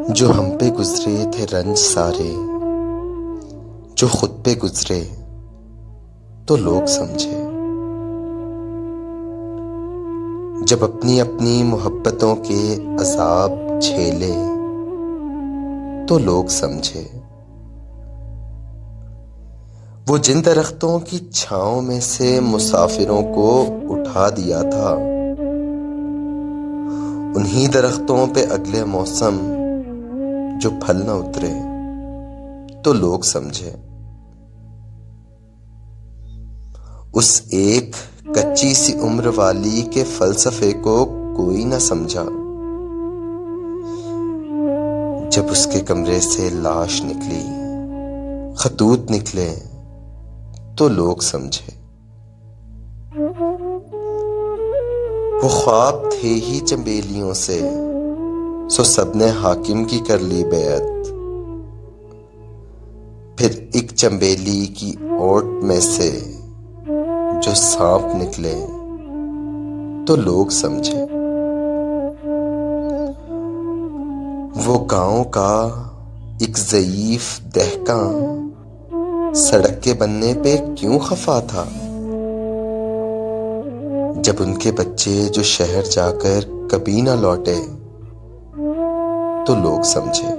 जो हम पे गुजरे थे रंज सारे, जो खुद पे गुजरे तो लोग समझे। जब अपनी अपनी मोहब्बतों के अजाब झेले तो लोग समझे। वो जिन दरख्तों की छांव में से मुसाफिरों को उठा दिया था, उन्हीं दरख्तों पे अगले मौसम जो फल न उतरे तो लोग समझे। उस एक कच्ची सी उम्र वाली के फलसफे को कोई न समझा। जब उसके कमरे से लाश निकली, खतूत निकले तो लोग समझे। वो ख्वाब थे ही चंबेलियों से, सो सबने हाकिम की कर ली बैत। फिर एक चंबेली की ओट में से जो सांप निकले तो लोग समझे। वो गांव का एक ज़ईफ दहका सड़क के बनने पे क्यों खफा था, जब उनके बच्चे जो शहर जाकर कभी ना लौटे तो लोग समझे।